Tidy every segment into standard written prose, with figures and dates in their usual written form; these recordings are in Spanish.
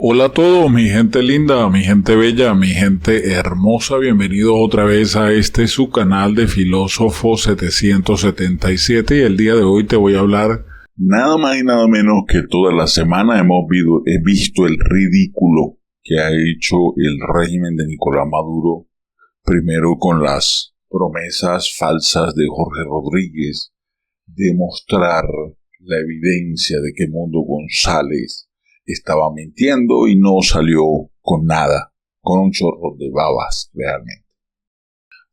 Hola a todos, mi gente linda, mi gente bella, mi gente hermosa, bienvenidos otra vez a su canal de Filósofo 777 y el día de hoy te voy a hablar nada más y nada menos que toda la semana he visto el ridículo que ha hecho el régimen de Nicolás Maduro, primero con las promesas falsas de Jorge Rodríguez, de mostrar la evidencia de que Mundo González estaba mintiendo y no salió con nada, con un chorro de babas realmente.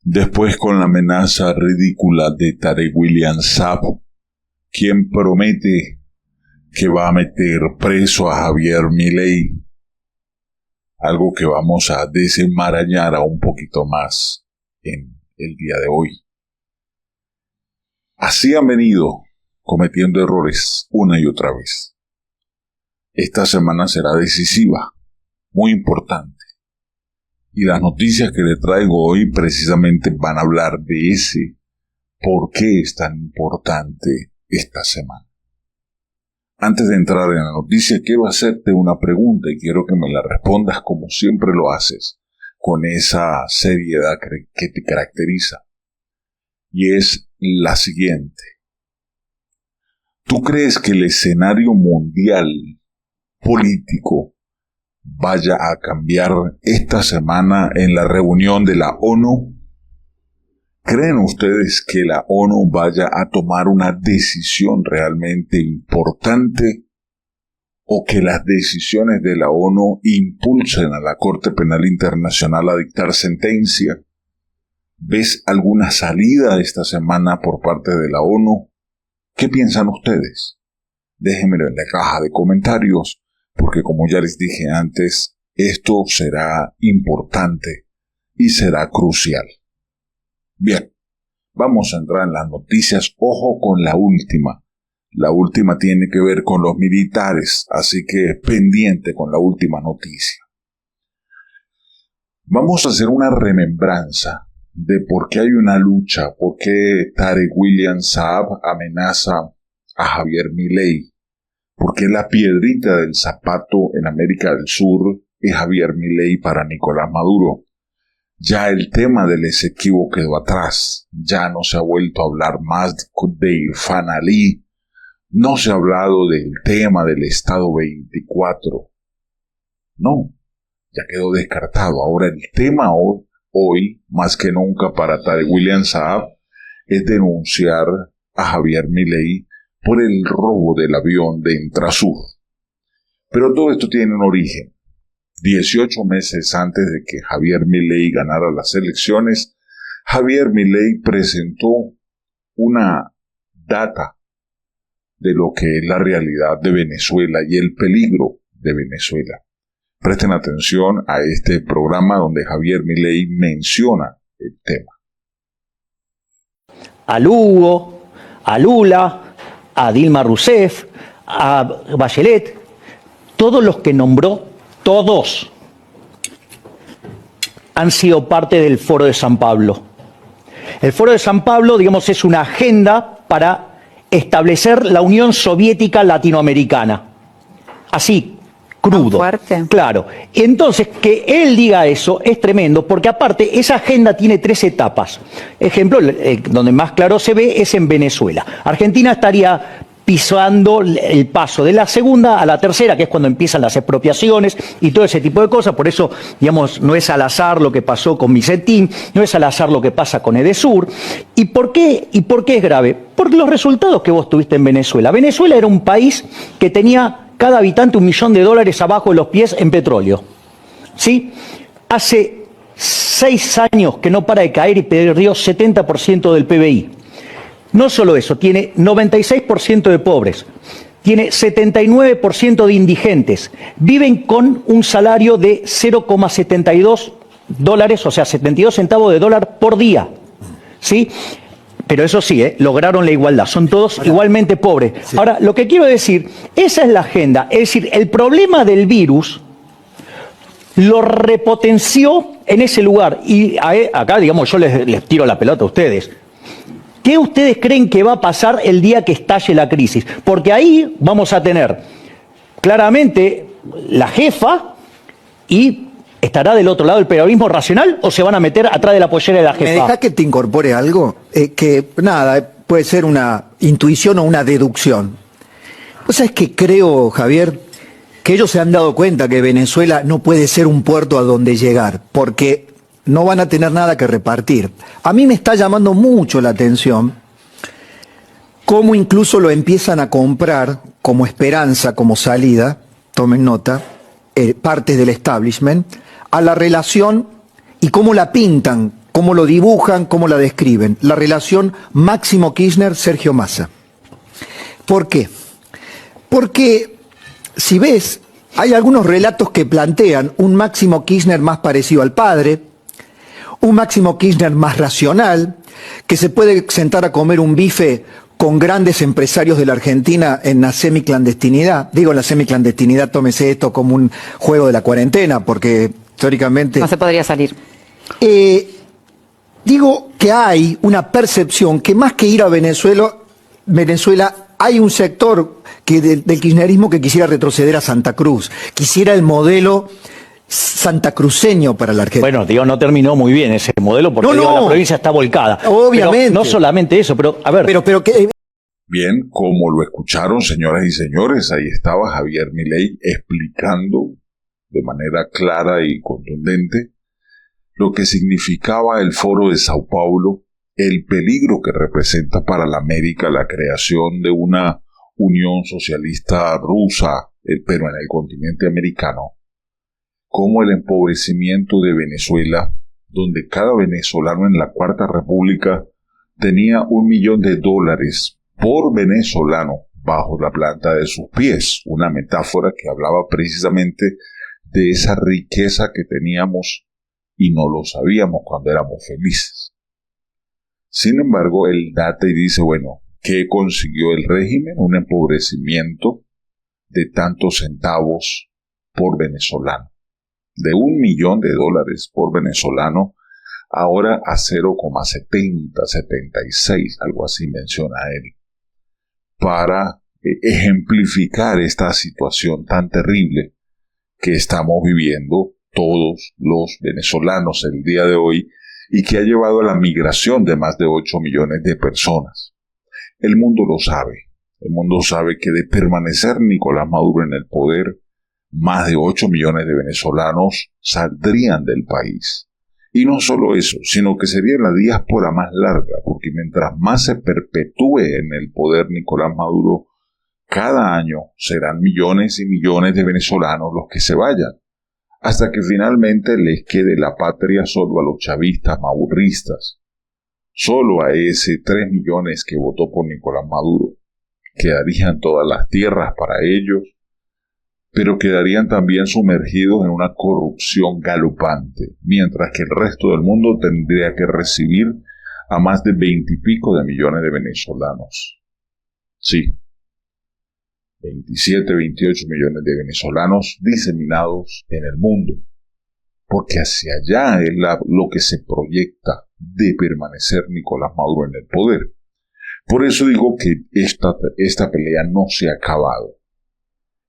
Después con la amenaza ridícula de Tarek William Saab, quien promete que va a meter preso a Javier Milei, algo que vamos a desenmarañar a un poquito más en el día de hoy. Así han venido cometiendo errores una y otra vez. Esta semana será decisiva, muy importante. Y las noticias que le traigo hoy precisamente van a hablar de ese por qué es tan importante esta semana. Antes de entrar en la noticia, quiero hacerte una pregunta y quiero que me la respondas como siempre lo haces, con esa seriedad que te caracteriza. Y es la siguiente. ¿Tú crees que el escenario mundial político vaya a cambiar esta semana en la reunión de la ONU? ¿Creen ustedes que la ONU vaya a tomar una decisión realmente importante o que las decisiones de la ONU impulsen a la Corte Penal Internacional a dictar sentencia? ¿Ves alguna salida esta semana por parte de la ONU? ¿Qué piensan ustedes? Déjenmelo en la caja de comentarios, porque como ya les dije antes, esto será importante y será crucial. Bien, vamos a entrar en las noticias. Ojo con la última. La última tiene que ver con los militares, así que pendiente con la última noticia. Vamos a hacer una remembranza de por qué hay una lucha, por qué Tarek William Saab amenaza a Javier Milei, por qué la piedrita del zapato en América del Sur es Javier Milei para Nicolás Maduro. Ya el tema del Esequibo quedó atrás, ya no se ha vuelto a hablar más de Irfan Ali, no se ha hablado del tema del Estado 24. No, ya quedó descartado. Ahora el tema hoy, más que nunca para Tarek William Saab, es denunciar a Javier Milei por el robo del avión de Intrasur. Pero todo esto tiene un origen. 18 meses antes de que Javier Milei ganara las elecciones, Javier Milei presentó una data de lo que es la realidad de Venezuela y el peligro de Venezuela. Presten atención a este programa donde Javier Milei menciona el tema. A Lugo, a Lula, a Dilma Rousseff, a Bachelet, todos los que nombró, todos han sido parte del Foro de San Pablo. El Foro de San Pablo, digamos, es una agenda para establecer la Unión Soviética Latinoamericana. Así, crudo. Claro. Entonces, que él diga eso es tremendo, porque aparte esa agenda tiene 3 etapas. Ejemplo, donde más claro se ve es en Venezuela. Argentina estaría pisando el paso de la segunda a la tercera, que es cuando empiezan las expropiaciones y todo ese tipo de cosas. Por eso, digamos, no es al azar lo que pasó con Vicentín, no es al azar lo que pasa con Edesur. ¿Y por qué es grave? Por los resultados que vos tuviste en Venezuela. Venezuela era un país que tenía cada habitante $1 millón abajo de los pies en petróleo. ¿Sí? Hace 6 años que no para de caer y perdió 70% del PBI. No solo eso, tiene 96% de pobres, tiene 79% de indigentes, viven con un salario de $0,72, o sea, 72 centavos de dólar por día. ¿Sí? Pero eso sí, lograron la igualdad, son todos igualmente pobres. Sí. Ahora, lo que quiero decir, esa es la agenda, es decir, el problema del virus lo repotenció en ese lugar. Y acá, digamos, yo les tiro la pelota a ustedes. ¿Qué ustedes creen que va a pasar el día que estalle la crisis? Porque ahí vamos a tener claramente la jefa y estará del otro lado el periodismo racional o se van a meter atrás de la pollera de la jefa. ¿Me dejas que te incorpore algo? Que nada, puede ser una intuición o una deducción. ¿Vos sabés que creo, Javier, que ellos se han dado cuenta que Venezuela no puede ser un puerto a donde llegar, porque no van a tener nada que repartir? A mí me está llamando mucho la atención cómo incluso lo empiezan a comprar como esperanza, como salida, tomen nota, partes del establishment, a la relación y cómo la pintan, cómo lo dibujan, cómo la describen. La relación Máximo Kirchner-Sergio Massa. ¿Por qué? Porque, si ves, hay algunos relatos que plantean un Máximo Kirchner más parecido al padre, un Máximo Kirchner más racional, que se puede sentar a comer un bife con grandes empresarios de la Argentina en la semiclandestinidad. Digo, en la semiclandestinidad, tómese esto como un juego de la cuarentena, porque teóricamente... No se podría salir. Digo que hay una percepción que más que ir a Venezuela hay un sector del kirchnerismo que quisiera retroceder a Santa Cruz, quisiera el modelo santacruceño para la Argentina. Bueno, digo, no terminó muy bien ese modelo porque la provincia está volcada. Obviamente. Pero no solamente eso, pero a ver. Pero que... Bien, como lo escucharon, señoras y señores, ahí estaba Javier Milei explicando de manera clara y contundente lo que significaba el Foro de Sao Paulo, el peligro que representa para la América la creación de una Unión Socialista rusa, pero en el continente americano, como el empobrecimiento de Venezuela, donde cada venezolano en la Cuarta República tenía $1 millón por venezolano bajo la planta de sus pies, una metáfora que hablaba precisamente de esa riqueza que teníamos y no lo sabíamos cuando éramos felices. Sin embargo, él data y dice, bueno, ¿qué consiguió el régimen? Un empobrecimiento de tantos centavos por venezolano. De $1 millón por venezolano, ahora a 0,76, algo así menciona él, para ejemplificar esta situación tan terrible que estamos viviendo todos los venezolanos el día de hoy y que ha llevado a la migración de más de 8 millones de personas. El mundo lo sabe. El mundo sabe que de permanecer Nicolás Maduro en el poder, más de 8 millones de venezolanos saldrían del país. Y no solo eso, sino que sería la diáspora más larga, porque mientras más se perpetúe en el poder Nicolás Maduro, cada año serán millones y millones de venezolanos los que se vayan, hasta que finalmente les quede la patria solo a los chavistas maurristas, solo a ese 3 millones que votó por Nicolás Maduro. Quedarían todas las tierras para ellos, pero quedarían también sumergidos en una corrupción galopante, mientras que el resto del mundo tendría que recibir a más de 20 y pico de millones de venezolanos. Sí, 27, 28 millones de venezolanos diseminados en el mundo, porque hacia allá es lo que se proyecta de permanecer Nicolás Maduro en el poder. Por eso digo que esta pelea no se ha acabado.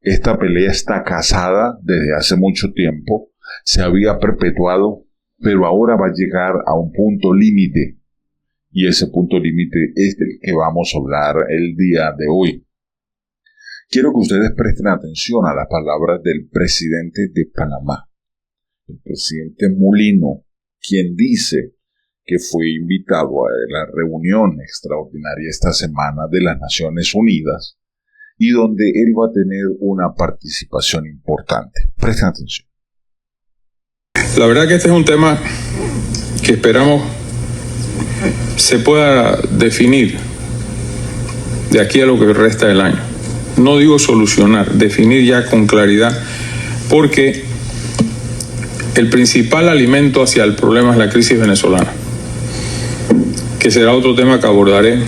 Esta pelea está casada desde hace mucho tiempo, se había perpetuado, pero ahora va a llegar a un punto límite, y ese punto límite es del que vamos a hablar el día de hoy. Quiero que ustedes presten atención a las palabras del presidente de Panamá, el presidente Mulino, quien dice que fue invitado a la reunión extraordinaria esta semana de las Naciones Unidas, y donde él va a tener una participación importante. Presten atención. La verdad que este es un tema que esperamos se pueda definir de aquí a lo que resta del año. No digo solucionar, definir ya con claridad, porque el principal alimento hacia el problema es la crisis venezolana, que será otro tema que abordaré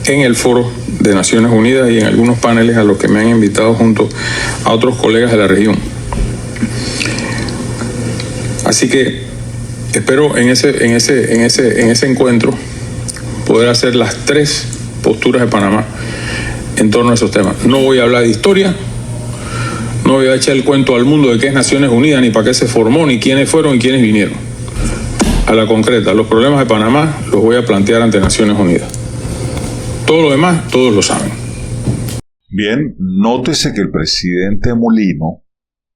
en el foro de Naciones Unidas y en algunos paneles a los que me han invitado junto a otros colegas de la región. Así que espero en ese encuentro poder hacer las 3 posturas de Panamá en torno a esos temas. No voy a hablar de historia, No voy a echar el cuento al mundo de qué es Naciones Unidas, ni para qué se formó, ni quiénes fueron y quiénes vinieron. A la concreta, los problemas de Panamá los voy a plantear ante Naciones Unidas. Todo lo demás, todos lo saben. Bien, nótese que el presidente Mulino,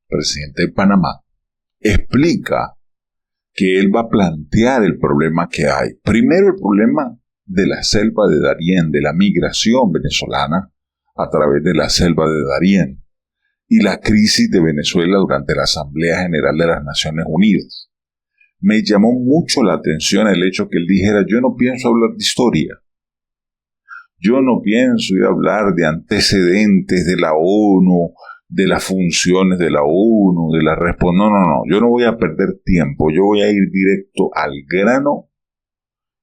presidente de Panamá, explica que él va a plantear el problema que hay. Primero, el problema de la selva de Darién, de la migración venezolana a través de la selva de Darién y la crisis de Venezuela durante la Asamblea General de las Naciones Unidas. Me llamó mucho la atención el hecho que él dijera: yo no pienso hablar de historia. Yo no pienso ir a hablar de antecedentes de la ONU, de las funciones de la ONU, de la respuesta. No. Yo no voy a perder tiempo. Yo voy a ir directo al grano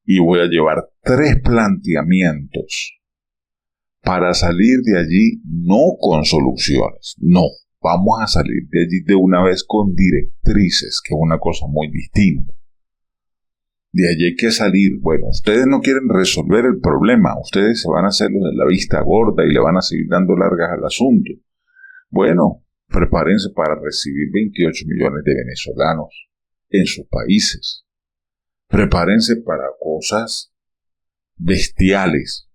y voy a llevar 3 planteamientos para salir de allí no con soluciones. No, vamos a salir de allí de una vez con directrices, que es una cosa muy distinta. De allí hay que salir. Bueno, ustedes no quieren resolver el problema. Ustedes se van a hacer los de la vista gorda y le van a seguir dando largas al asunto. Bueno, prepárense para recibir 28 millones de venezolanos en sus países. Prepárense para cosas bestiales,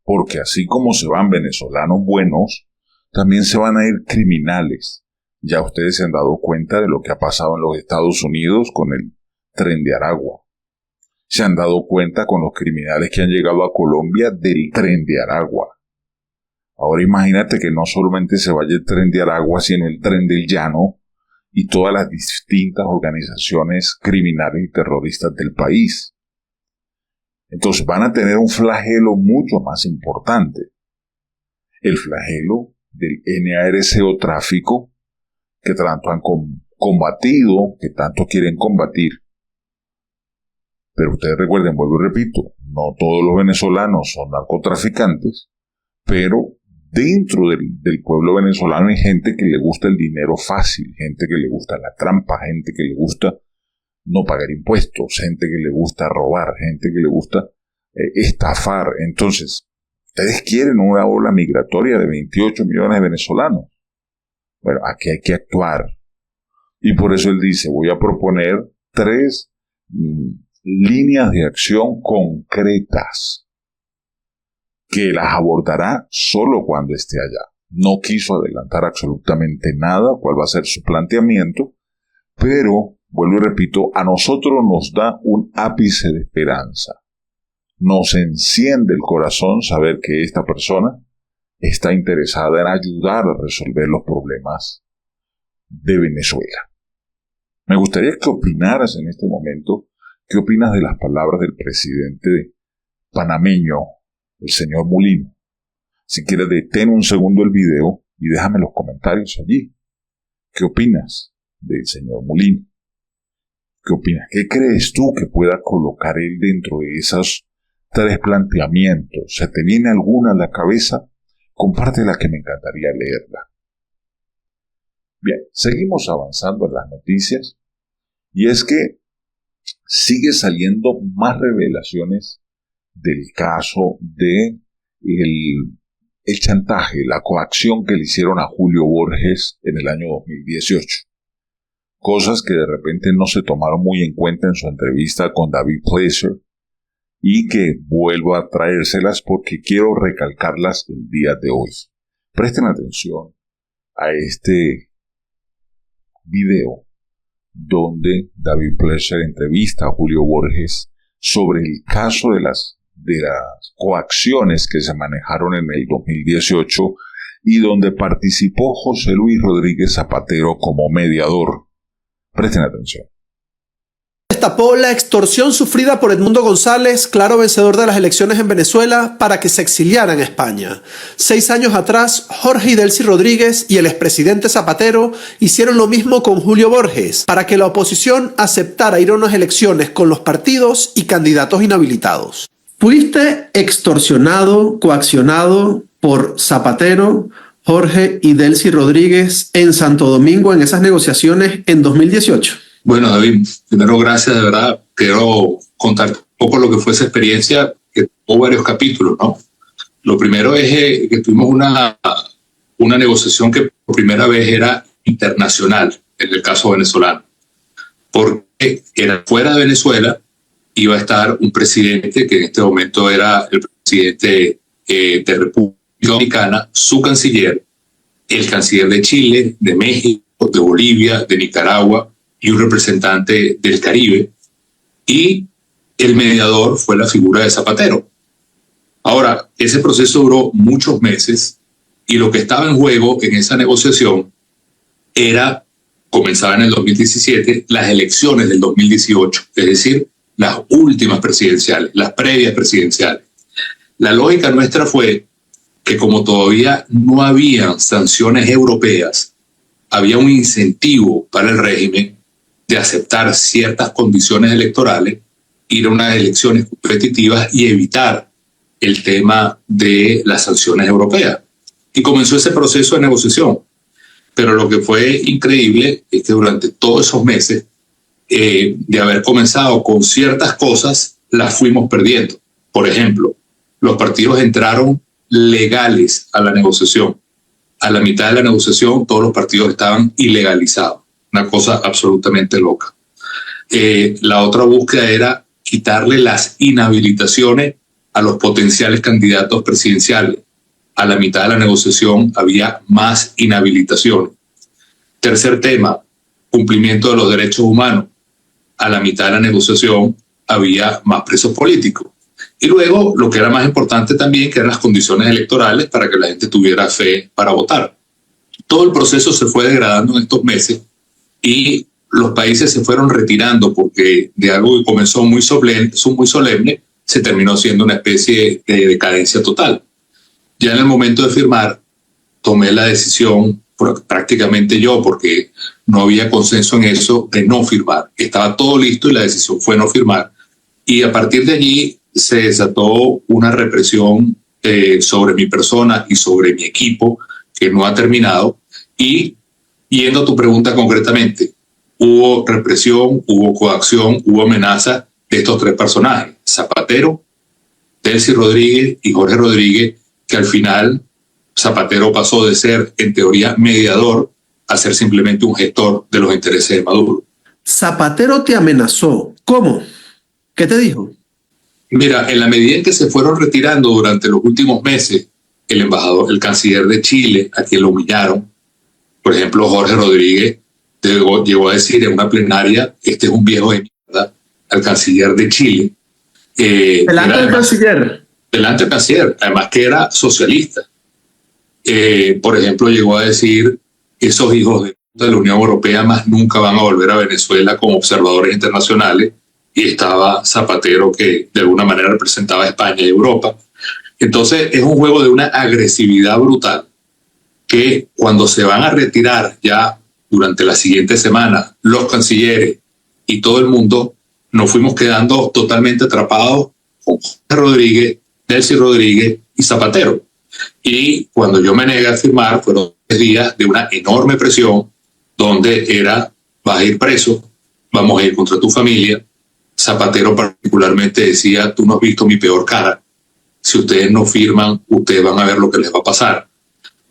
porque así como se van venezolanos buenos, también se van a ir criminales. Ya ustedes se han dado cuenta de lo que ha pasado en los Estados Unidos con el Tren de Aragua. Se han dado cuenta con los criminales que han llegado a Colombia del Tren de Aragua. Ahora imagínate que no solamente se vaya el Tren de Aragua, sino el Tren del Llano y todas las distintas organizaciones criminales y terroristas del país. Entonces van a tener un flagelo mucho más importante. El flagelo del NARCO tráfico, que tanto han combatido, que tanto quieren combatir. Pero ustedes recuerden, vuelvo y repito, no todos los venezolanos son narcotraficantes, pero dentro del pueblo venezolano hay gente que le gusta el dinero fácil, gente que le gusta la trampa, gente que le gusta no pagar impuestos, gente que le gusta robar, gente que le gusta estafar. Entonces, ustedes quieren una ola migratoria de 28 millones de venezolanos. Bueno, aquí hay que actuar. Y por eso él dice, voy a proponer 3 líneas de acción concretas que las abordará solo cuando esté allá. No quiso adelantar absolutamente nada, cuál va a ser su planteamiento, pero, vuelvo y repito, a nosotros nos da un ápice de esperanza. Nos enciende el corazón saber que esta persona está interesada en ayudar a resolver los problemas de Venezuela. Me gustaría que opinaras en este momento. ¿Qué opinas de las palabras del presidente panameño, el señor Mulino? Si quieres, detén un segundo el video y déjame los comentarios allí. ¿Qué opinas del señor Mulino? ¿Qué opinas? ¿Qué crees tú que pueda colocar él dentro de esos 3 planteamientos? ¿Se te viene alguna a la cabeza? Compártela, que me encantaría leerla. Bien, seguimos avanzando en las noticias, y es que sigue saliendo más revelaciones del caso de el chantaje, la coacción que le hicieron a Julio Borges en el año 2018. Cosas que de repente no se tomaron muy en cuenta en su entrevista con David Placer, y que vuelvo a traérselas porque quiero recalcarlas el día de hoy. Presten atención a este video donde David Placer entrevista a Julio Borges sobre el caso de las coacciones que se manejaron en el 2018 y donde participó José Luis Rodríguez Zapatero como mediador. Presten atención. Destapó la extorsión sufrida por Edmundo González, claro vencedor de las elecciones en Venezuela, para que se exiliara en España. 6 años atrás, Jorge y Delcy Rodríguez y el expresidente Zapatero hicieron lo mismo con Julio Borges, para que la oposición aceptara ir a unas elecciones con los partidos y candidatos inhabilitados. Fuiste extorsionado, coaccionado por Zapatero, Jorge y Delcy Rodríguez en Santo Domingo en esas negociaciones en 2018. Bueno, David, primero gracias, de verdad. Quiero contar un poco lo que fue esa experiencia, que tuvo varios capítulos, ¿no? Lo primero es que tuvimos una negociación que por primera vez era internacional en el caso venezolano, porque era fuera de Venezuela, iba a estar un presidente que en este momento era el presidente de República Dominicana, su canciller, el canciller de Chile, de México, de Bolivia, de Nicaragua y un representante del Caribe, y el mediador fue la figura de Zapatero. Ahora, ese proceso duró muchos meses y lo que estaba en juego en esa negociación era, comenzaba en el 2017, las elecciones del 2018, es decir, las últimas presidenciales, las previas presidenciales. La lógica nuestra fue que como todavía no había sanciones europeas, había un incentivo para el régimen de aceptar ciertas condiciones electorales, ir a unas elecciones competitivas y evitar el tema de las sanciones europeas. Y comenzó ese proceso de negociación. Pero lo que fue increíble es que durante todos esos meses de haber comenzado con ciertas cosas, las fuimos perdiendo. Por ejemplo, los partidos entraron legales a la negociación. A la mitad de la negociación, todos los partidos estaban ilegalizados. Una cosa absolutamente loca. La otra búsqueda era quitarle las inhabilitaciones a los potenciales candidatos presidenciales. A la mitad de la negociación había más inhabilitaciones. Tercer tema, cumplimiento de los derechos humanos. A la mitad de la negociación había más presos políticos. Y luego, lo que era más importante también, que eran las condiciones electorales para que la gente tuviera fe para votar. Todo el proceso se fue degradando en estos meses y los países se fueron retirando porque de algo que comenzó muy solemne, se terminó siendo una especie de decadencia total. Ya en el momento de firmar, tomé la decisión, prácticamente yo, porque no había consenso en eso, de no firmar. Estaba todo listo y la decisión fue no firmar. Y a partir de allí se desató una represión sobre mi persona y sobre mi equipo que no ha terminado. Y yendo a tu pregunta concretamente, hubo represión, hubo coacción, hubo amenaza de estos tres personajes, Zapatero, Delcy Rodríguez y Jorge Rodríguez, que al final Zapatero pasó de ser, en teoría, mediador a ser simplemente un gestor de los intereses de Maduro. Zapatero te amenazó. ¿Cómo? ¿Qué te dijo? Mira, en la medida en que se fueron retirando durante los últimos meses, el embajador, el canciller de Chile, a quien lo humillaron, por ejemplo, Jorge Rodríguez, llegó a decir en una plenaria, este es un viejo de mierda, al canciller de Chile. Delante del canciller. Delante del canciller, además que era socialista. Por ejemplo, llegó a decir, esos hijos de la Unión Europea más nunca van a volver a Venezuela como observadores internacionales, y estaba Zapatero, que de alguna manera representaba a España y Europa. Entonces es un juego de una agresividad brutal que cuando se van a retirar ya durante la siguiente semana los cancilleres y todo el mundo, nos fuimos quedando totalmente atrapados con Jorge Rodríguez, Delcy Rodríguez y Zapatero. Y cuando yo me negué a firmar, fueron 3 días de una enorme presión donde era, vas a ir preso, vamos a ir contra tu familia. Zapatero particularmente decía, tú no has visto mi peor cara. Si ustedes no firman, ustedes van a ver lo que les va a pasar.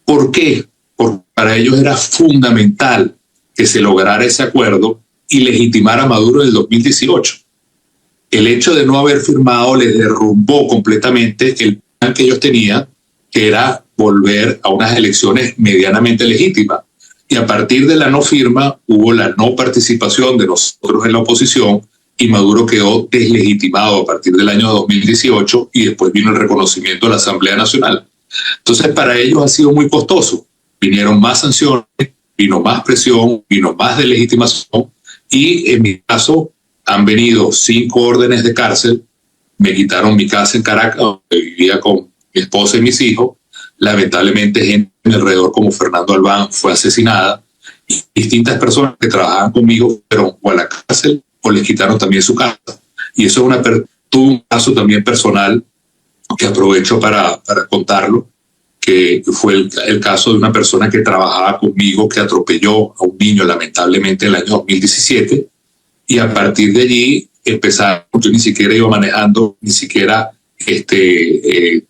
¿Por qué? Porque para ellos era fundamental que se lograra ese acuerdo y legitimar a Maduro en el 2018. El hecho de no haber firmado les derrumbó completamente el plan que ellos tenían, que era volver a unas elecciones medianamente legítimas. Y a partir de la no firma hubo la no participación de nosotros en la oposición y Maduro quedó deslegitimado a partir del año 2018 y después vino el reconocimiento de la Asamblea Nacional. Entonces para ellos ha sido muy costoso. Vinieron más sanciones, vino más presión, vino más deslegitimación y en mi caso han venido 5 órdenes de cárcel, me quitaron mi casa en Caracas, donde vivía con mi esposa y mis hijos. Lamentablemente gente alrededor como Fernando Albán fue asesinada y distintas personas que trabajaban conmigo fueron o a la cárcel o les quitaron también su casa. Y eso es tuvo un caso también personal que aprovecho para contarlo, que fue el caso de una persona que trabajaba conmigo que atropelló a un niño lamentablemente en el año 2017 y a partir de allí empezaron, yo ni siquiera iba manejando, ni siquiera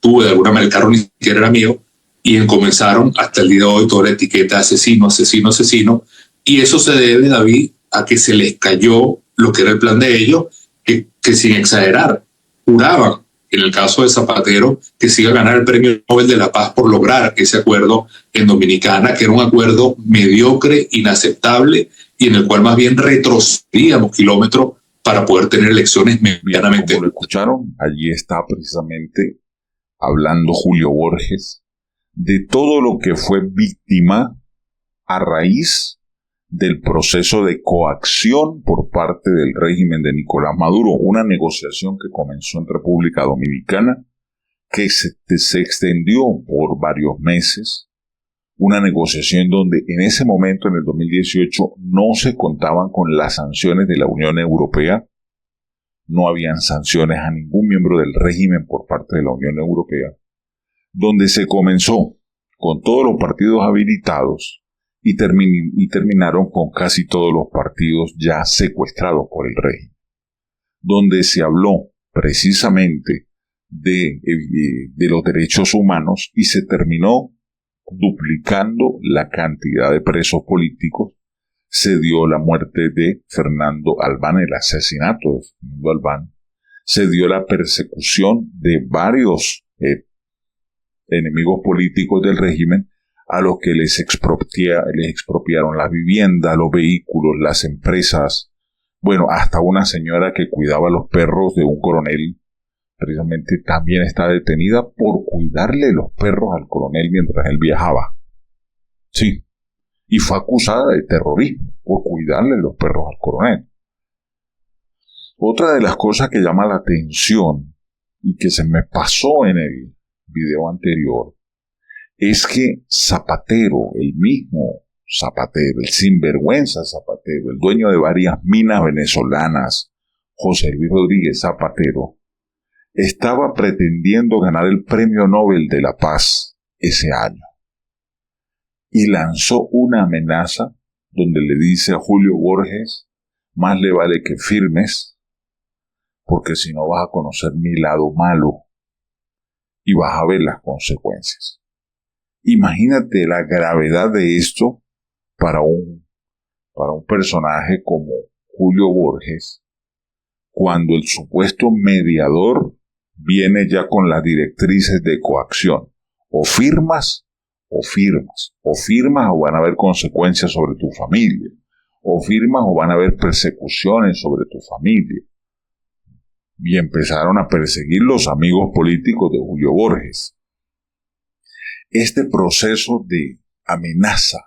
tuve de alguna manera, el carro ni siquiera era mío, y comenzaron hasta el día de hoy toda la etiqueta asesino, asesino, asesino, y eso se debe, David, a que se les cayó lo que era el plan de ellos, que sin exagerar, juraban, en el caso de Zapatero, que se iba a ganar el Premio Nobel de la Paz por lograr ese acuerdo en Dominicana, que era un acuerdo mediocre, inaceptable, y en el cual más bien retrocedíamos kilómetros para poder tener elecciones medianamente. Como lo escucharon, allí está precisamente hablando Julio Borges de todo lo que fue víctima a raíz del proceso de coacción por parte del régimen de Nicolás Maduro, una negociación que comenzó en República Dominicana, que se extendió por varios meses, una negociación donde en ese momento, en el 2018, no se contaban con las sanciones de la Unión Europea, no habían sanciones a ningún miembro del régimen por parte de la Unión Europea, donde se comenzó con todos los partidos habilitados y terminaron con casi todos los partidos ya secuestrados por el régimen, donde se habló precisamente de los derechos humanos y se terminó duplicando la cantidad de presos políticos. Se dio la muerte de Fernando Albán, el asesinato de Fernando Albán, se dio la persecución de varios enemigos políticos del régimen, a los que les expropiaron la vivienda, los vehículos, las empresas, bueno, hasta una señora que cuidaba los perros de un coronel, precisamente también está detenida por cuidarle los perros al coronel mientras él viajaba. Sí, y fue acusada de terrorismo por cuidarle los perros al coronel. Otra de las cosas que llama la atención y que se me pasó en el video anterior es que Zapatero, el mismo Zapatero, el sinvergüenza Zapatero, el dueño de varias minas venezolanas, José Luis Rodríguez Zapatero, estaba pretendiendo ganar el Premio Nobel de la Paz ese año. Y lanzó una amenaza donde le dice a Julio Borges, más le vale que firmes, porque si no vas a conocer mi lado malo y vas a ver las consecuencias. Imagínate la gravedad de esto para un personaje como Julio Borges, cuando el supuesto mediador viene ya con las directrices de coacción. O firmas, o firmas. O firmas o van a haber consecuencias sobre tu familia. O firmas o van a haber persecuciones sobre tu familia. Y empezaron a perseguir los amigos políticos de Julio Borges. Este proceso de amenaza,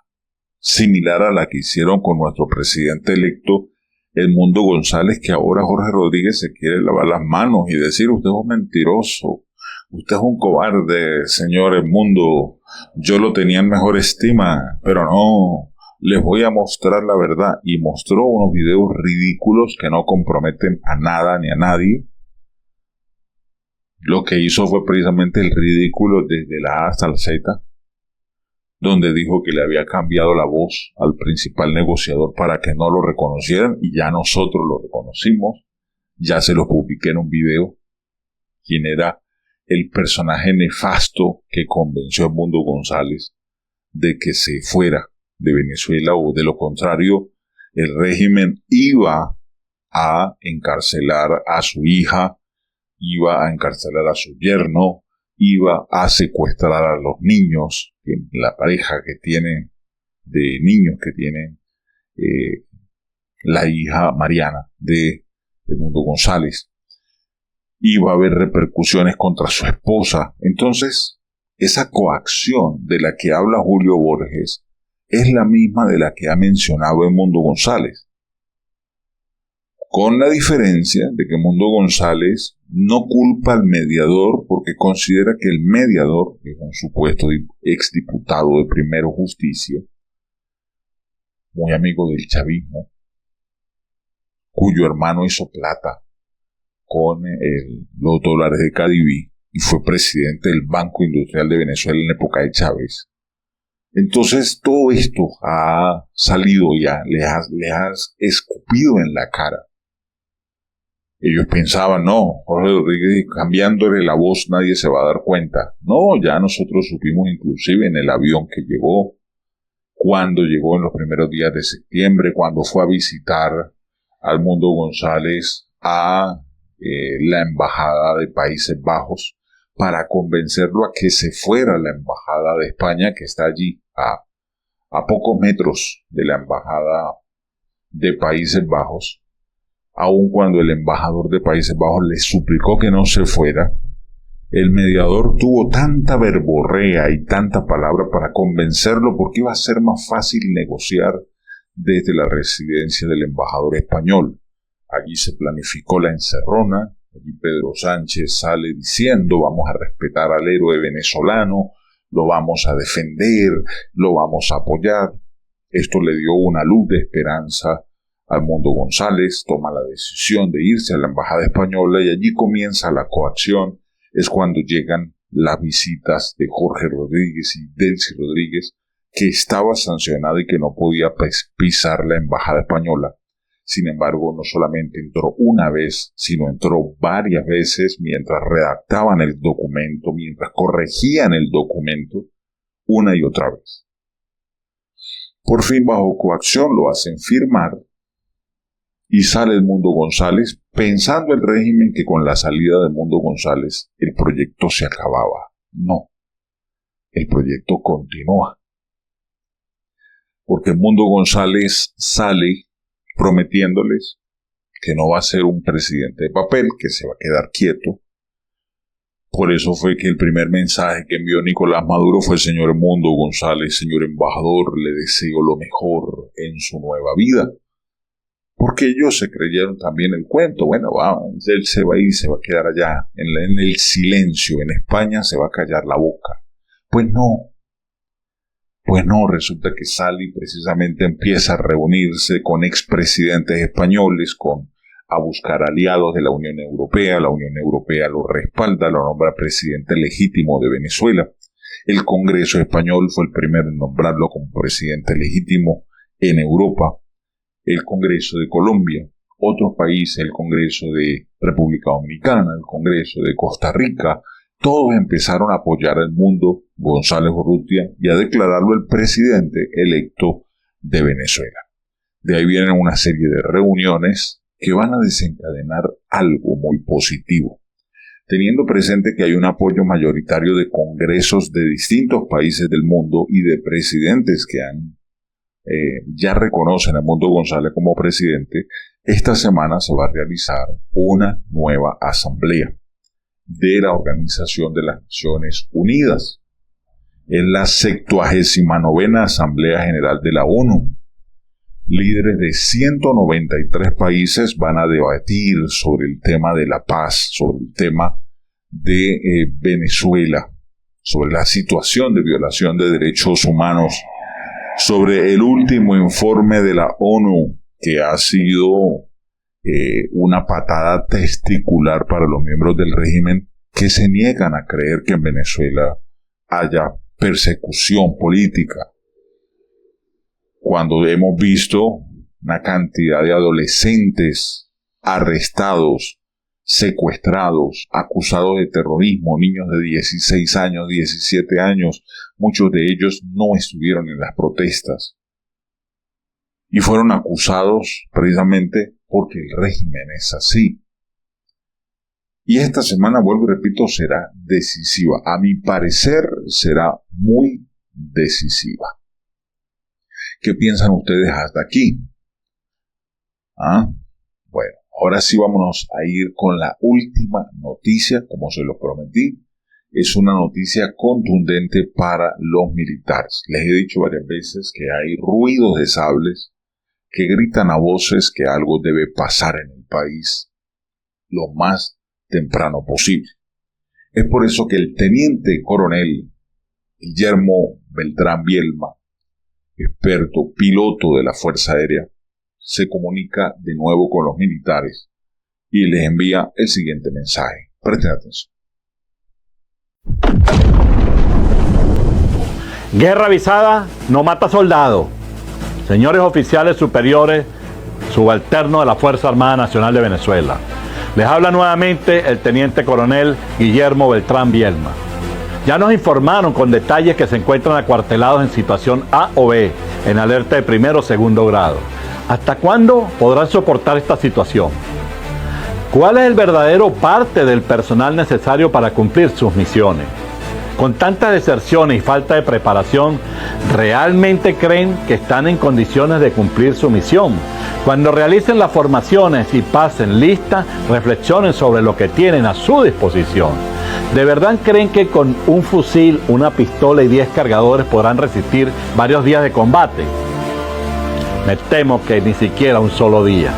similar a la que hicieron con nuestro presidente electo, Edmundo González, que ahora Jorge Rodríguez se quiere lavar las manos y decir, usted es un mentiroso, usted es un cobarde, señor Edmundo, yo lo tenía en mejor estima, pero no, les voy a mostrar la verdad. Y mostró unos videos ridículos que no comprometen a nada ni a nadie. Lo que hizo fue precisamente el ridículo desde la A hasta la Z, donde dijo que le había cambiado la voz al principal negociador para que no lo reconocieran, y ya nosotros lo reconocimos, ya se lo publiqué en un video, quién era el personaje nefasto que convenció a Edmundo González de que se fuera de Venezuela, o de lo contrario, el régimen iba a encarcelar a su hija, iba a encarcelar a su yerno, iba a secuestrar a los niños, la pareja que tienen, de niños que tienen la hija Mariana de Edmundo González. Iba a haber repercusiones contra su esposa. Entonces, esa coacción de la que habla Julio Borges es la misma de la que ha mencionado Edmundo González, con la diferencia de que Edmundo González no culpa al mediador porque considera que el mediador es un supuesto exdiputado de Primero Justicia, muy amigo del chavismo, cuyo hermano hizo plata con los dólares de Cadiví y fue presidente del Banco Industrial de Venezuela en la época de Chávez. Entonces todo esto ha salido ya, le has escupido en la cara Ellos pensaban, no, Jorge Rodríguez cambiándole la voz nadie se va a dar cuenta. No, ya nosotros supimos inclusive en el avión que llegó, cuando llegó en los primeros días de septiembre, cuando fue a visitar al Mundo González a la Embajada de Países Bajos para convencerlo a que se fuera a la Embajada de España, que está allí a pocos metros de la Embajada de Países Bajos. Aun cuando el embajador de Países Bajos le suplicó que no se fuera, el mediador tuvo tanta verborrea y tanta palabra para convencerlo porque iba a ser más fácil negociar desde la residencia del embajador español. Allí se planificó la encerrona, allí Pedro Sánchez sale diciendo vamos a respetar al héroe venezolano, lo vamos a defender, lo vamos a apoyar. Esto le dio una luz de esperanza al Mundo González, toma la decisión de irse a la embajada española y allí comienza la coacción. Es cuando llegan las visitas de Jorge Rodríguez y Delcy Rodríguez, que estaba sancionada y que no podía pisar la embajada española. Sin embargo, no solamente entró una vez, sino entró varias veces mientras redactaban el documento, mientras corregían el documento, una y otra vez. Por fin, bajo coacción, lo hacen firmar y sale el Mundo González, pensando el régimen que con la salida del Mundo González el proyecto se acababa. No, el proyecto continúa. Porque el Mundo González sale prometiéndoles que no va a ser un presidente de papel, que se va a quedar quieto. Por eso fue que el primer mensaje que envió Nicolás Maduro fue: señor Mundo González, señor embajador, le deseo lo mejor en su nueva vida. Porque ellos se creyeron también el cuento. Bueno, él se va a ir, se va a quedar allá en el silencio. En España se va a callar la boca. Pues no, resulta que sale y precisamente empieza a reunirse con expresidentes españoles, a buscar aliados de la Unión Europea. La Unión Europea lo respalda, lo nombra presidente legítimo de Venezuela. El Congreso español fue el primero en nombrarlo como presidente legítimo en Europa. El Congreso de Colombia, otros países, el Congreso de República Dominicana, el Congreso de Costa Rica, todos empezaron a apoyar al Mundo González Urrutia y a declararlo el presidente electo de Venezuela. De ahí vienen una serie de reuniones que van a desencadenar algo muy positivo, teniendo presente que hay un apoyo mayoritario de congresos de distintos países del mundo y de presidentes que ya reconocen a Mundo González como presidente. Esta semana se va a realizar una nueva asamblea de la Organización de las Naciones Unidas. Es la 79ª Asamblea General de la ONU. Líderes de 193 países van a debatir sobre el tema de la paz, sobre el tema de Venezuela, sobre la situación de violación de derechos humanos, sobre el último informe de la ONU, que ha sido una patada testicular para los miembros del régimen que se niegan a creer que en Venezuela haya persecución política. Cuando hemos visto una cantidad de adolescentes arrestados, secuestrados, acusados de terrorismo, niños de 16 años, 17 años, muchos de ellos no estuvieron en las protestas y fueron acusados precisamente porque el régimen es así. Y esta semana, vuelvo y repito, será decisiva. A mi parecer, será muy decisiva. ¿Qué piensan ustedes hasta aquí? Bueno, ahora sí vámonos a ir con la última noticia, como se lo prometí. Es una noticia contundente para los militares. Les he dicho varias veces que hay ruidos de sables que gritan a voces que algo debe pasar en el país lo más temprano posible. Es por eso que el teniente coronel Guillermo Beltrán Bielma, experto piloto de la Fuerza Aérea, se comunica de nuevo con los militares y les envía el siguiente mensaje. Presten atención. Guerra avisada no mata soldado. Señores oficiales superiores, subalternos de la Fuerza Armada Nacional de Venezuela, Les habla nuevamente el teniente coronel Guillermo Beltrán Bielma. Ya nos informaron con detalles que se encuentran acuartelados en situación A o B, en alerta de primero o segundo grado. ¿Hasta cuándo podrán soportar esta situación? ¿Cuál es el verdadero parte del personal necesario para cumplir sus misiones? Con tantas deserciones y falta de preparación, ¿realmente creen que están en condiciones de cumplir su misión? Cuando realicen las formaciones y pasen lista, reflexionen sobre lo que tienen a su disposición. ¿De verdad creen que con un fusil, una pistola y 10 cargadores podrán resistir varios días de combate? Me temo que ni siquiera un solo día.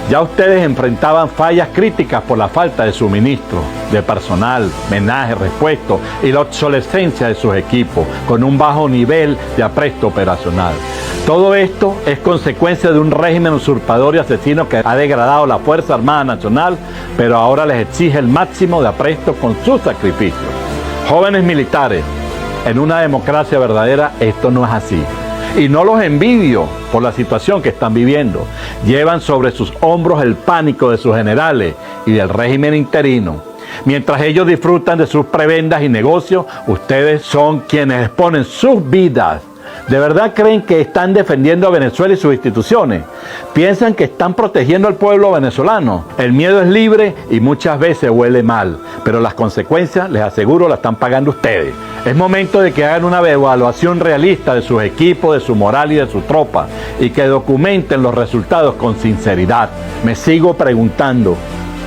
Ya ustedes enfrentaban fallas críticas por la falta de suministro, de personal, menaje, repuesto y la obsolescencia de sus equipos, con un bajo nivel de apresto operacional. Todo esto es consecuencia de un régimen usurpador y asesino que ha degradado la Fuerza Armada Nacional, pero ahora les exige el máximo de apresto con sus sacrificios. Jóvenes militares, en una democracia verdadera esto no es así. Y no los envidio por la situación que están viviendo. Llevan sobre sus hombros el pánico de sus generales y del régimen interino. Mientras ellos disfrutan de sus prebendas y negocios, ustedes son quienes exponen sus vidas. ¿De verdad creen que están defendiendo a Venezuela y sus instituciones? ¿Piensan que están protegiendo al pueblo venezolano? El miedo es libre y muchas veces huele mal, pero las consecuencias, les aseguro, las están pagando ustedes. Es momento de que hagan una evaluación realista de sus equipos, de su moral y de su tropa, y que documenten los resultados con sinceridad. Me sigo preguntando,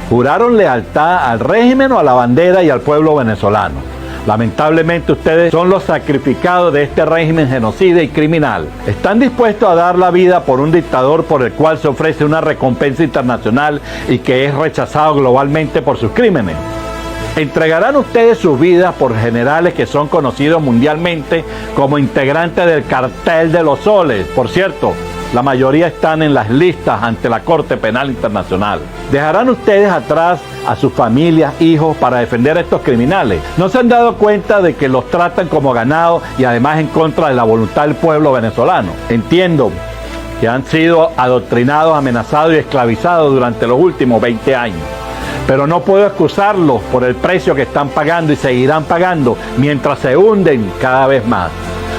¿juraron lealtad al régimen o a la bandera y al pueblo venezolano? Lamentablemente ustedes son los sacrificados de este régimen genocida y criminal. ¿Están dispuestos a dar la vida por un dictador por el cual se ofrece una recompensa internacional y que es rechazado globalmente por sus crímenes? ¿Entregarán ustedes sus vidas por generales que son conocidos mundialmente como integrantes del cartel de los soles? Por cierto, la mayoría están en las listas ante la Corte Penal Internacional. ¿Dejarán ustedes atrás a sus familias, hijos, para defender a estos criminales? ¿No se han dado cuenta de que los tratan como ganado y además en contra de la voluntad del pueblo venezolano? Entiendo que han sido adoctrinados, amenazados y esclavizados durante los últimos 20 años. Pero no puedo excusarlos por el precio que están pagando y seguirán pagando mientras se hunden cada vez más.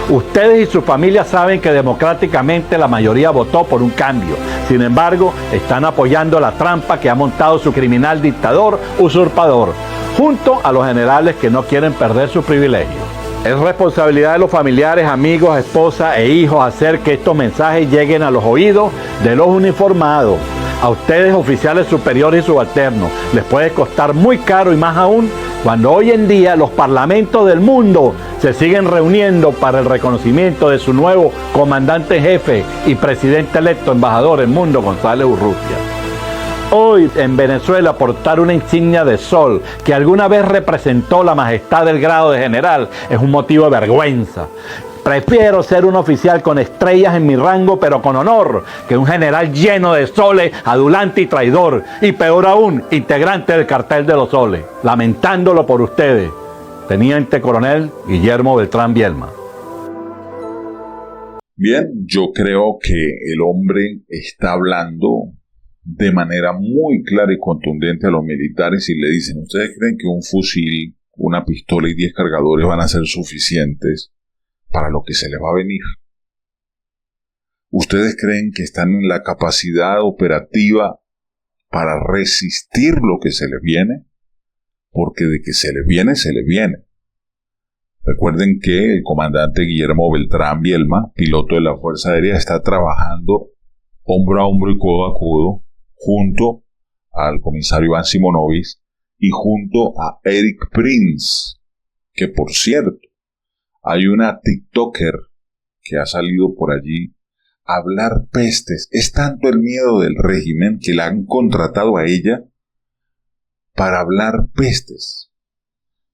Ustedes y sus familias saben que democráticamente la mayoría votó por un cambio. Sin embargo, están apoyando la trampa que ha montado su criminal dictador usurpador, junto a los generales que no quieren perder sus privilegios. Es responsabilidad de los familiares, amigos, esposas e hijos hacer que estos mensajes lleguen a los oídos de los uniformados. A ustedes, oficiales superiores y subalternos, les puede costar muy caro y más aún cuando hoy en día los parlamentos del mundo se siguen reuniendo para el reconocimiento de su nuevo comandante jefe y presidente electo, embajador Edmundo González Urrutia. Hoy en Venezuela portar una insignia de sol que alguna vez representó la majestad del grado de general es un motivo de vergüenza. Prefiero ser un oficial con estrellas en mi rango, pero con honor, que un general lleno de soles, adulante y traidor, y peor aún, integrante del cartel de los soles. Lamentándolo por ustedes, teniente coronel Guillermo Beltrán Bielma. Bien, yo creo que el hombre está hablando de manera muy clara y contundente a los militares y le dicen, ¿ustedes creen que un fusil, una pistola y 10 cargadores van a ser suficientes para lo que se les va a venir? ¿Ustedes creen que están en la capacidad operativa para resistir lo que se les viene? Porque de que se les viene, se les viene. Recuerden que el comandante Guillermo Beltrán Bielma, piloto de la Fuerza Aérea, está trabajando hombro a hombro y codo a codo junto al comisario Iván Simonovic y junto a Eric Prince, que por cierto, hay una TikToker que ha salido por allí a hablar pestes. Es tanto el miedo del régimen que la han contratado a ella para hablar pestes.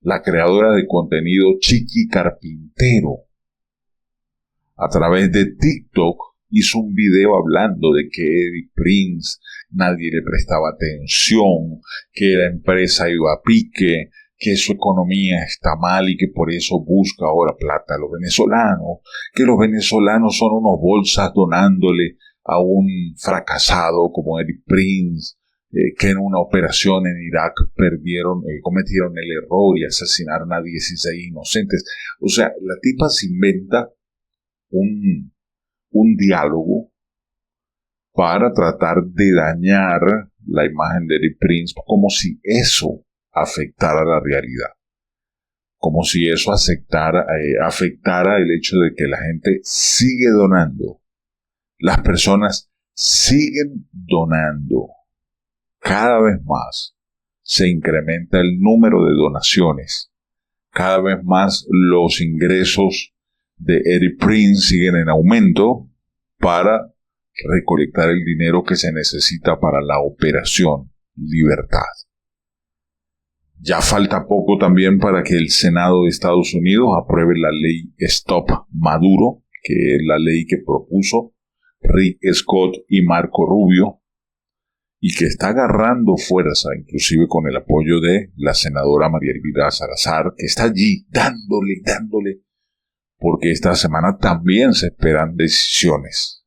La creadora de contenido Chiqui Carpintero, a través de TikTok, hizo un video hablando de que Eric Prince nadie le prestaba atención, que la empresa iba a pique, que su economía está mal y que por eso busca ahora plata a los venezolanos, que los venezolanos son unos bolsas donándole a un fracasado como Eric Prince, que en una operación en Irak cometieron el error y asesinaron a 16 inocentes. O sea, la tipa se inventa un diálogo para tratar de dañar la imagen de Eric Prince, como si eso afectara la realidad, como si eso afectara el hecho de que la gente sigue donando, las personas siguen donando. Cada vez más se incrementa el número de donaciones, cada vez más los ingresos de Eric Prince siguen en aumento para recolectar el dinero que se necesita para la operación Libertad. Ya falta poco también para que el Senado de Estados Unidos apruebe la ley Stop Maduro, que es la ley que propuso Rick Scott y Marco Rubio, y que está agarrando fuerza, inclusive con el apoyo de la senadora María Elvira Salazar, que está allí dándole, porque esta semana también se esperan decisiones.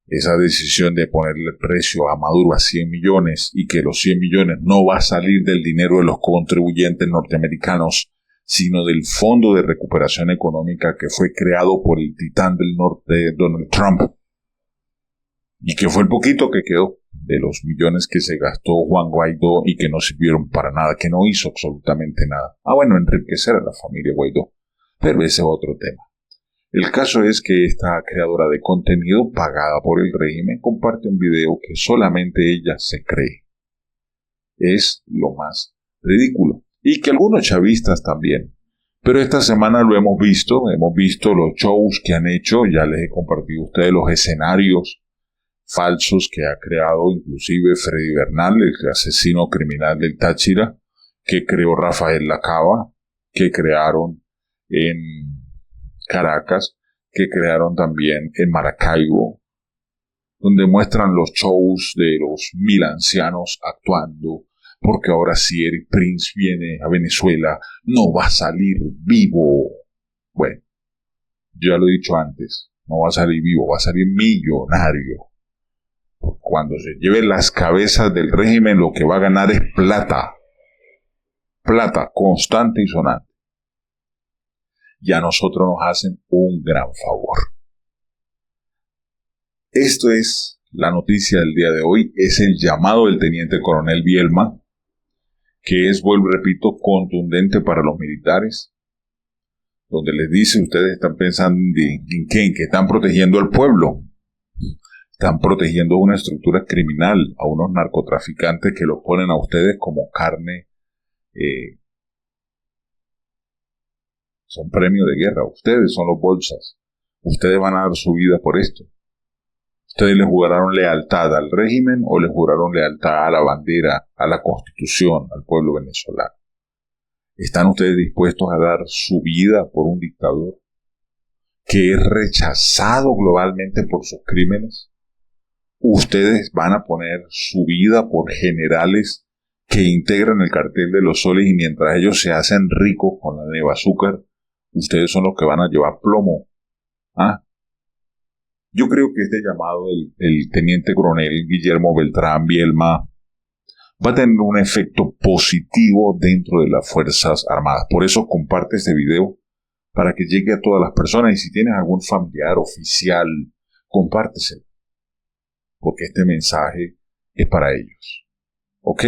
Esa decisión de ponerle precio a Maduro a 100 millones y que los 100 millones no va a salir del dinero de los contribuyentes norteamericanos, sino del Fondo de Recuperación Económica que fue creado por el titán del norte, Donald Trump, y que fue el poquito que quedó de los millones que se gastó Juan Guaidó y que no sirvieron para nada, que no hizo absolutamente nada. Bueno, enriquecer a la familia Guaidó, pero ese es otro tema. El caso es que esta creadora de contenido pagada por el régimen comparte un video que solamente ella se cree. Es lo más ridículo. Y que algunos chavistas también. Pero esta semana lo hemos visto los shows que han hecho, ya les he compartido a ustedes los escenarios falsos que ha creado inclusive Freddy Bernal, el asesino criminal del Táchira, que creó Rafael Lacaba, que crearon en Caracas, que crearon también en Maracaibo, donde muestran los shows de los 1000 ancianos actuando, porque ahora si Eric Prince viene a Venezuela, no va a salir vivo. Bueno, ya lo he dicho antes, no va a salir vivo, va a salir millonario. Cuando se lleve las cabezas del régimen, lo que va a ganar es plata. Plata constante y sonante. Y a nosotros nos hacen un gran favor. Esto es la noticia del día de hoy. Es el llamado del teniente coronel Bielma, que es, vuelvo y repito, contundente para los militares, donde les dice, ustedes están pensando en que están protegiendo al pueblo. Están protegiendo una estructura criminal, a unos narcotraficantes que los ponen a ustedes como carne. Son premio de guerra. Ustedes son los bolsas. Ustedes van a dar su vida por esto. ¿Ustedes le juraron lealtad al régimen o le juraron lealtad a la bandera, a la Constitución, al pueblo venezolano? ¿Están ustedes dispuestos a dar su vida por un dictador que es rechazado globalmente por sus crímenes? ¿Ustedes van a poner su vida por generales que integran el cartel de los soles y mientras ellos se hacen ricos con la neva azúcar, ustedes son los que van a llevar plomo? Yo creo que este llamado del teniente coronel Guillermo Beltrán Bielma va a tener un efecto positivo dentro de las Fuerzas Armadas. Por eso comparte este video para que llegue a todas las personas y si tienes algún familiar oficial, compárteselo. Porque este mensaje es para ellos. ¿Ok?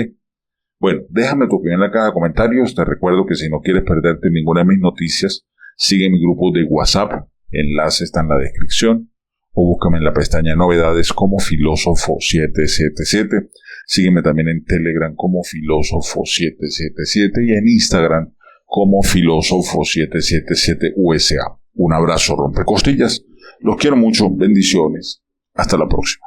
Bueno, déjame tu opinión en la caja de comentarios. Te recuerdo que si no quieres perderte ninguna de mis noticias, sigue mi grupo de WhatsApp. Enlace está en la descripción. O búscame en la pestaña Novedades como Filósofo777. Sígueme también en Telegram como Filósofo777 y en Instagram como Filósofo777USA. Un abrazo rompecostillas. Los quiero mucho. Bendiciones. Hasta la próxima.